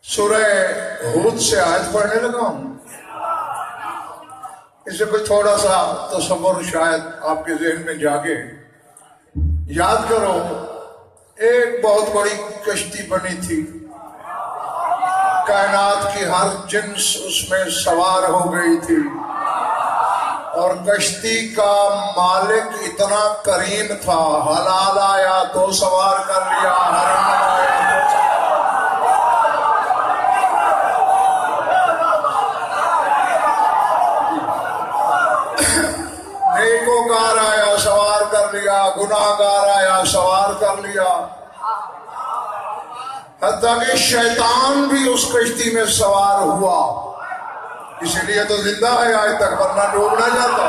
سورہ ہود سے آیت پڑھنے لگا ہوں. اسے کوئی تھوڑا سا تصور شاید آپ کے ذہن میں جاگے. یاد کرو، ایک بہت بڑی کشتی بنی تھی، کائنات کی ہر جنس اس میں سوار ہو گئی تھی، اور کشتی کا مالک اتنا کریم تھا، حلال آیا تو سوار کر لیا، حرام آیا تو نیکوکار آیا سوار کر لیا، گناہگار آیا سوار کر لیا، حتیٰ کہ شیطان بھی اس کشتی میں سوار ہوا. اسی لیے تو زندہ ہے آج تک، ورنہ ڈوب نہ جاتا.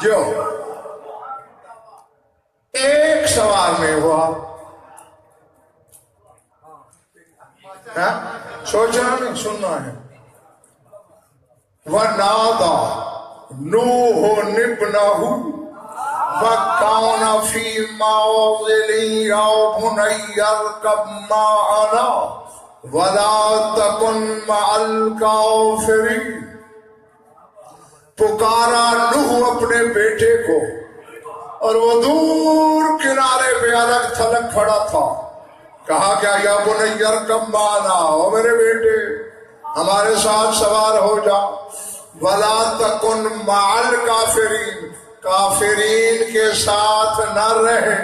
جو ایک سوار میں ہوا، سوچنا نہیں، سننا ہے. وَنَادَى نُوحٌ ابْنَهُ وَكَانَ فِي مَعْزِلٍ يَا بُنَيَّ ارْكَبْ مَعَنَا وَلَا تَكُن مَعَ الْكَافِرِينَ. پکارا نوح اپنے بیٹے کو، اور وہ دور کنارے پہ الگ تھلگ کھڑا تھا. کہا کیا؟ یا بنی ارکب معنا، او میرے بیٹے ہمارے ساتھ سوار ہو جا. ولا تکن مع الکافرین، کافرین کے ساتھ نہ رہے.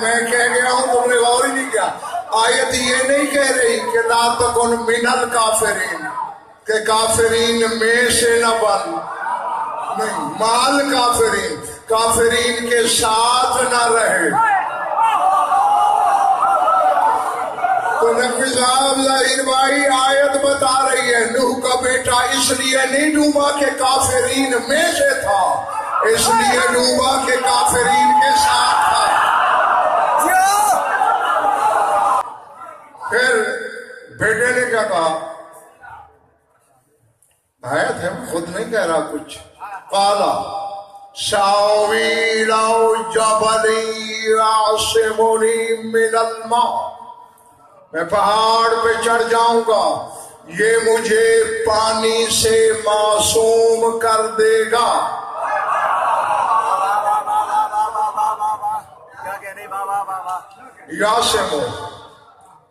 میں کہہ گیا ہوں، تم نے غور ہی نہیں کیا. آیت یہ نہیں کہہ رہی کہ لا تکن من الکافرین، کہ کافرین میں سے نہ بن، نہیں، مال کافرین، کافرین کے ساتھ نہ رہے. تو نقوی صاحب ظاہر بھائی آیت بتا رہی ہے نوح کا بیٹا اس لیے نہیں ڈوبا کہ کافرین میں سے تھا، اس لیے ڈوبا کہ کافرین کے ساتھ تھا. پھر بیٹے نے کیا کہا؟ آیت ہے، خود نہیں کہہ رہا کچھ. قالا ساوی الی جبل یعصمنی من الماء، میں پہاڑ پہ چڑھ جاؤں گا، یہ مجھے پانی سے معصوم کر دے گا. یاسمو،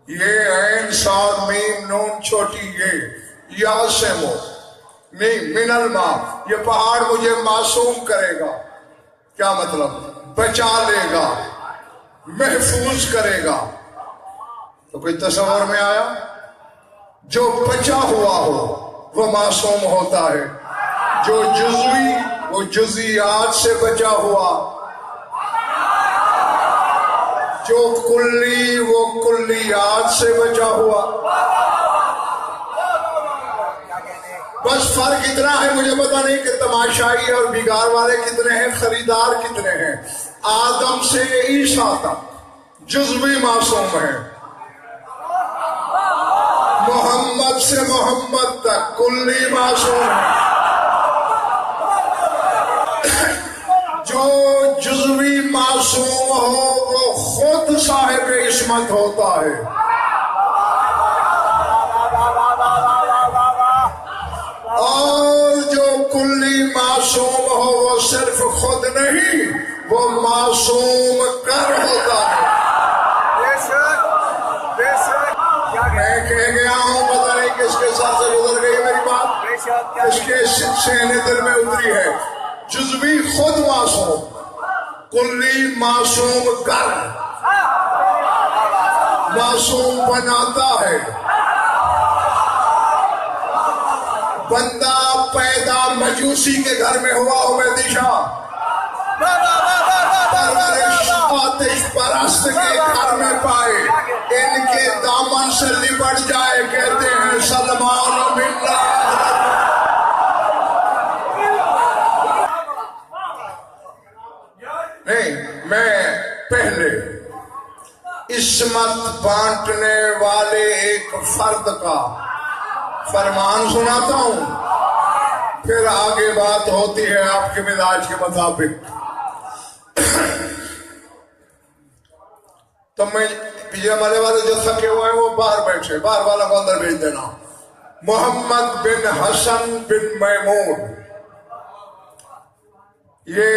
یہ عین صاد میم نون چھوٹی، یہ یاسمو نہیں، من الماء، یہ پہاڑ مجھے معصوم کرے گا. کیا مطلب؟ بچا لے گا، محفوظ کرے گا. تو کوئی تصور میں آیا؟ جو بچا ہوا ہو وہ معصوم ہوتا ہے، جو جزوی وہ جزیات سے بچا ہوا، جو کلی وہ کلیات سے بچا ہوا. بس فرق اتنا ہے، مجھے پتا نہیں کہ تماشائی اور بگار والے کتنے ہیں، خریدار کتنے ہیں. آدم سے عیسیٰ تک جزوی معصوم ہیں، محمد سے محمد تک کلی معصوم ہے. جو جزوی معصوم ہو وہ خود صاحب عصمت ہوتا ہے. اور جو کلی معصوم ہو وہ صرف خود نہیں، وہ معصوم کر ہوتا ہے. میں کہہ گیا ہوں، پتہ نہیں کس کے ساتھ سے گزر گئی میری بات، اس کے سینے دل میں اتری ہے. جزوی خود معصوم، کلی معصوم کر، معصوم بناتا ہے. بندہ پیدا مجوسی کے گھر میں ہوا ہو، مہدی شاہ، پرورش آتش پرست کے گھر میں پائے، ان کے دامن سے لپٹ جائے، کہتے ہیں سلمان منا. نہیں، میں پہلے عصمت بانٹنے والے ایک فرد کا فرمان سناتا ہوں، پھر آگے بات ہوتی ہے آپ کے مزاج کے مطابق۔ تو میں پیچھے ہمارے والے جو تھکے ہوئے ہیں وہ باہر بیٹھے، باہر والا کو اندر بھیج دینا۔ محمد بن حسن بن میمون، یہ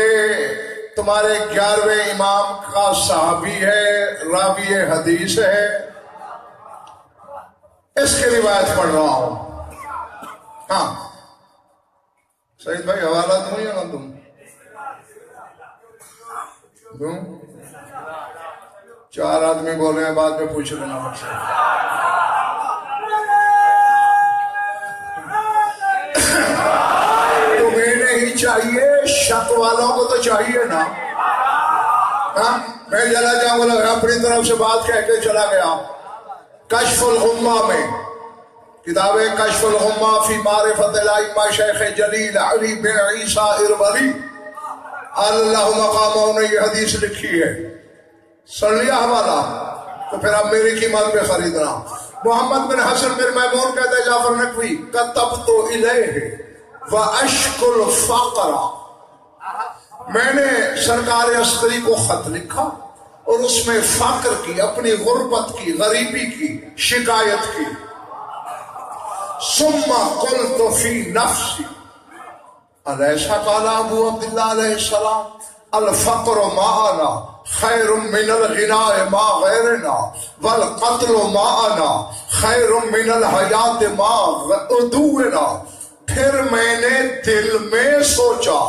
تمہارے 11ویں امام کا صحابی ہے، راوی حدیث ہے، اس کی روایت پڑھ رہا ہوں۔ ہاں سعید بھائی حوالہ دوں یا نہ دوں؟ دوں؟ 4 آدمی بول رہے ہیں، بعد میں پوچھ لینا مجھ سے۔ تمہیں نہیں چاہیے، شک والوں کو تو چاہیے نا۔ ہاں میں چلا جاؤں گا، اپنی طرف سے بات کہہ کے چلا گیا۔ کشف الغمہ میں، کتاب کشف الغمہ فی معرفت الائمہ شیخ جلیل علی بن عیسیٰ اربلی اللہ مقامہ نے یہ حدیث لکھی ہے۔ سن لیا حوالہ؟ تو پھر آپ میری قیمت پہ خریدنا۔ محمد بن حسن بن میمون کہتے ہیں جعفر نقوی، کتبت الیہ واشک الفقر، میں نے سرکار عسکری کو خط لکھا اور اس میں فقر کی، اپنی غربت کی، غریبی کی شکایت کی۔ ثم قلت فی نفسی، الیسا قال ابو عبداللہ علیہ السلام الفقر معنا خیر من الغناء ما غیرنا والقتل معنا خیر من الحیات ما عدونا۔ پھر میں نے دل میں سوچا،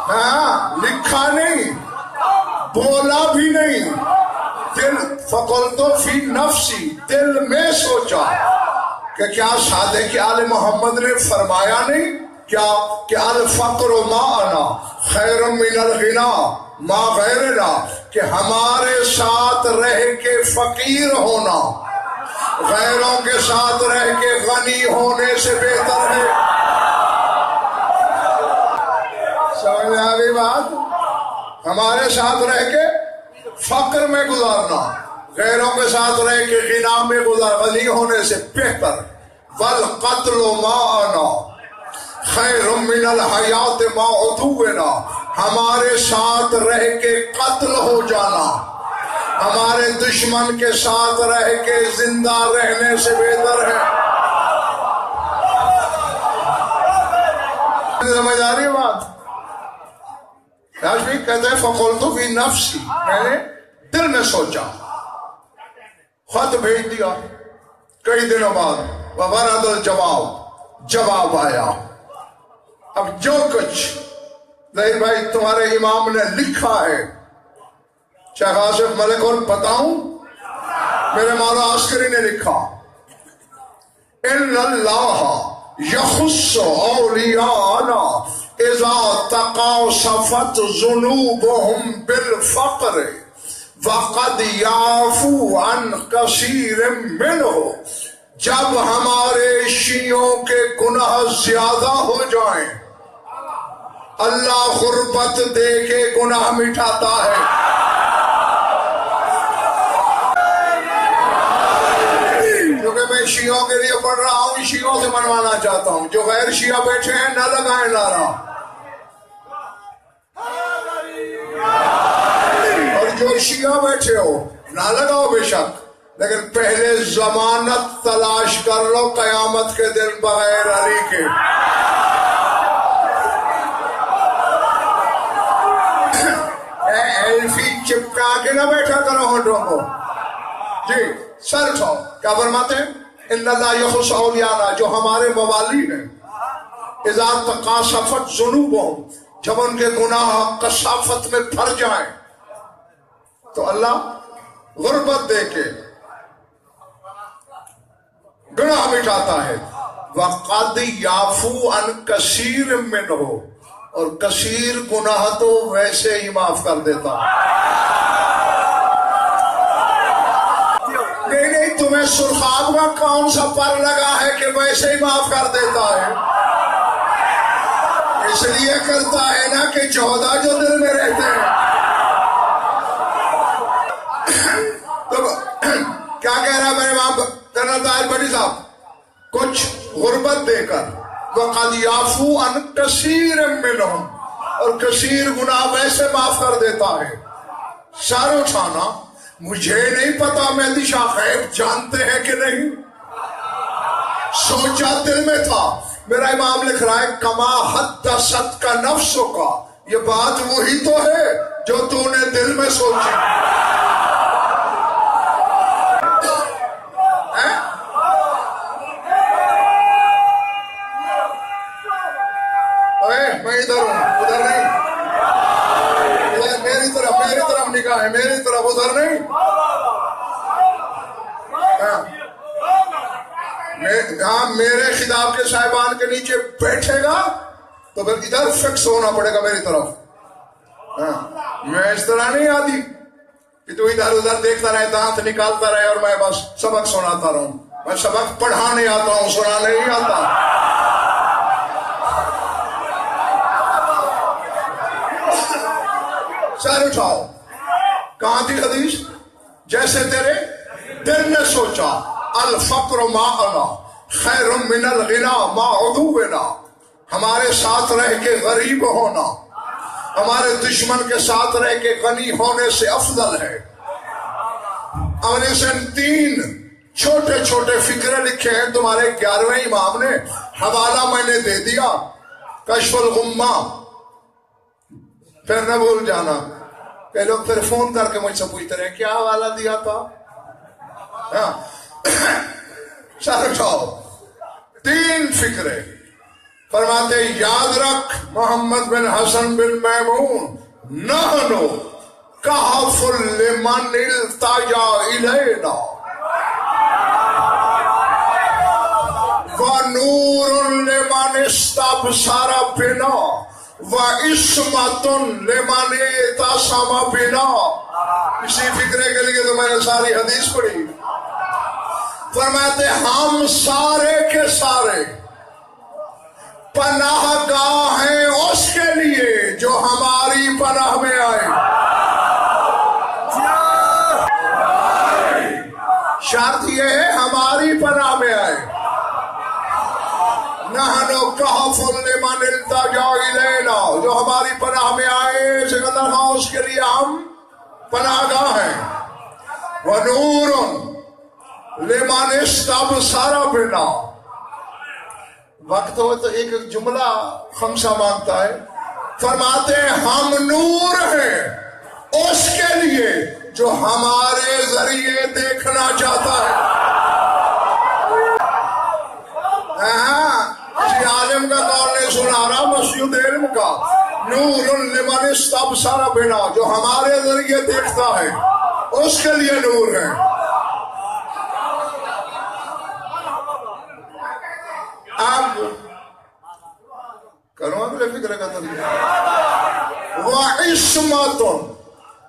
ہاں لکھا نہیں، بولا بھی نہیں، دل فقلت فی نفسی، دل میں سوچا کہ کیا صادق آل محمد نے فرمایا نہیں کیا کہ الفقر معنا خیر من الغناء ما غیرنا، کہ ہمارے ساتھ رہ کے فقیر ہونا غیروں کے ساتھ رہ کے غنی ہونے سے بہتر ہے۔ سمجھ میں آ گئی بات؟ ہمارے ساتھ رہ کے فقر میں گزارنا غیروں کے ساتھ رہ کے غنا میں غنی ہونے سے بہتر۔ والقتل معنا خیر من الحیات ما عدونا، ہمارے ساتھ رہ کے قتل ہو جانا ہمارے دشمن کے ساتھ رہ کے زندہ رہنے سے بہتر ہے۔ سمجھ آ رہی ہے بات؟ راجوی کہتے ہیں فقلت فی نفسی، میں نے دل میں سوچا، خط بھیج دیا۔ کئی دنوں بعد وورد الجواب، جواب آیا۔ اب جو کچھ ظہیر بھائی تمہارے امام نے لکھا ہے، شیخ آصف ملک اور بتاؤں، میرے مولا عسکری نے لکھا، ان اللہ یخص اولیاءنا اذا تقاصفت ذنوبهم بالفقر وقد یعفو عن کثیر منہ، جب ہمارے شیعوں کے گناہ زیادہ ہو جائیں اللہ غربت دے کے گناہ مٹاتا ہے۔ کیونکہ میں شیعوں کے لیے پڑھ رہا ہوں، شیعوں سے منوانا چاہتا ہوں، جو غیر شیعہ بیٹھے ہیں نہ لگائیں نعرہ، اور جو شیعہ بیٹھے ہو نہ لگاؤ بے شک، لیکن پہلے ضمانت تلاش کر لو قیامت کے دن بغیر علی کے۔ ایلفی چپکا کے نہ بیٹھا کرو ہونٹوں کو۔ جی سر اٹھاؤ، کیا فرماتے ہیں؟ ان اللہ یخص اولیاءنا، جو ہمارے موالی ہیں، اذا تقاصفت ذنوبہم، جب ان کے گناہ کثافت میں بھر جائیں تو اللہ غربت دے کے گناہ مٹاتا ہے۔ وَقَدْ يَعْفُو عَنْ كَثِيرٍ مِّنْهُ، اور کثیر گناہ تو ویسے ہی معاف کر دیتا۔ نہیں تمہیں سرخاب کا کون سا پر لگا ہے کہ ویسے ہی معاف کر دیتا ہے؟ اس لیے کرتا ہے نا کہ 14 جو دل میں رہتے ہیں۔ وَقَدْ يَعْفُو عَنْ كَثِيرٍ مِّنْهُمْ، اور کثیر گناہ ویسے معاف کر دیتا ہے. سر اٹھانا، مجھے نہیں پتا مہدی شاہ غیب جانتے ہیں کہ نہیں، سوچا دل میں تھا. میرا امام لکھ رہا ہے کما حدثت کا نفسوں کا، یہ بات وہی تو ہے جو تو نے دل میں سوچی. میں ادھر ہوں، ادھر نہیں، میری طرف نگاہ ہے، میری طرف، ادھر نہیں. ہاں میرے خطاب کے صاحبان کے نیچے بیٹھے گا تو پھر ادھر فکس ہونا پڑے گا میری طرف. میں اس طرح نہیں آتی کہ تو ادھر ادھر دیکھتا رہے، دانت نکالتا رہے اور میں بس سبق سناتا رہوں. میں سبق پڑھانے آتا ہوں، سنانے نہیں آتا. سر اٹھاؤ. کہاں تھی حدیث؟ جیسے تیرے دل نے سوچا، الفقر ما انا خیر من الغنا ما عدونا، ہمارے ساتھ رہ کے غریب ہونا ہمارے دشمن کے ساتھ رہ کے غنی ہونے سے افضل ہے. ہم نے سے 3 چھوٹے چھوٹے فکرے لکھے ہیں، تمہارے 11ویں امام نے حوالہ میں نے دے دیا، کشف الغمہ. پھر نہ بھول جانا کہ لوگ پھر فون کر کے مجھ سے پوچھتے رہے کیا حوالہ دیا تھا. سر اٹھاؤ. 3 فکرے. فرماتے یاد رکھ محمد بن حسن بن میمون، نحنو کہف لمن التجا الینا ونور لمن استبصر بنا وعصمت لمن اعتصم بنا. اسی فکرے کے لیے تو میں نے ساری حدیث پڑھی. فرماتے ہم سارے کے سارے پناہ گاہ ہیں اس کے لیے جو ہماری پناہ میں آئے. شرط یہ ہے ہماری پناہ میں آئے. نحنو کہف لمن التجا الینا، جو ہماری پناہ میں آئے سکندر خان اس کے لیے ہم پناہ گاہ ہیں. ونور لمن استبصر بنا. وقت ہو تو ایک جملہ خمسہ مانگتا ہے. فرماتے ہیں ہم نور ہیں اس کے لیے جو ہمارے ذریعے دیکھنا چاہتا ہے. کسی عالم کا قول نہیں سنا رہا، مسجد علم کا. نور لمن استبصر بنا، جو ہمارے ذریعے دیکھتا ہے اس کے لیے نور ہے. اب کرو اگلے فکر کا ترجمہ. وعصمت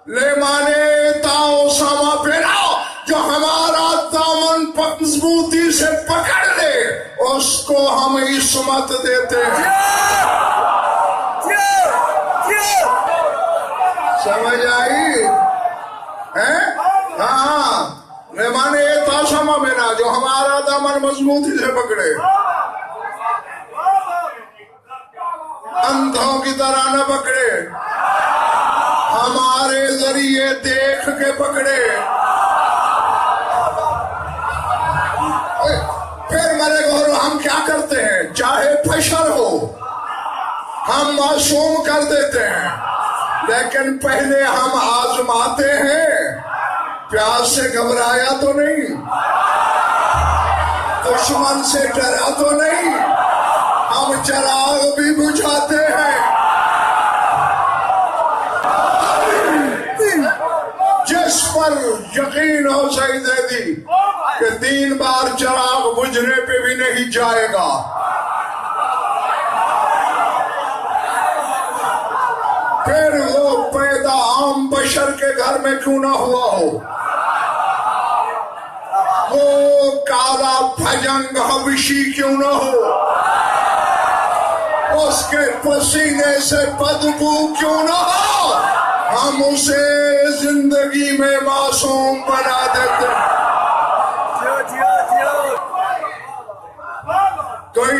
لمن اعتصم بنا، جو ہمارا دامن مضبوطی سے پکڑ لے اس کو ہم عصمت دیتے ہیں. سمجھ آئی؟ ہاں لمن اعتصم بنا، جو ہمارا دامن مضبوطی سے پکڑے. اندھوں کی طرح نہ پکڑے، ہمارے ذریعے دیکھ کے پکڑے. پھر میرے گھر ہم کیا کرتے ہیں؟ چاہے پشر ہو ہم معصوم کر دیتے ہیں، لیکن پہلے ہم آزماتے ہیں. پیاس سے گھبرایا تو نہیں، دشمن سے ڈرا تو نہیں، ہم چراغ بھی بجھاتے ہیں. جس پر یقین ہو سیدی کہ 3 بار چراغ بجھنے پہ بھی نہیں جائے گا، پھر وہ پیدا عام بشر کے گھر میں کیوں نہ ہوا ہو، وہ کالا بھجنگ حبشی کیوں نہ ہو، اس کے پسینے سے بدبو کیوں نہ ہو، ہم اسے زندگی میں معصوم بنا دیتے. کوئی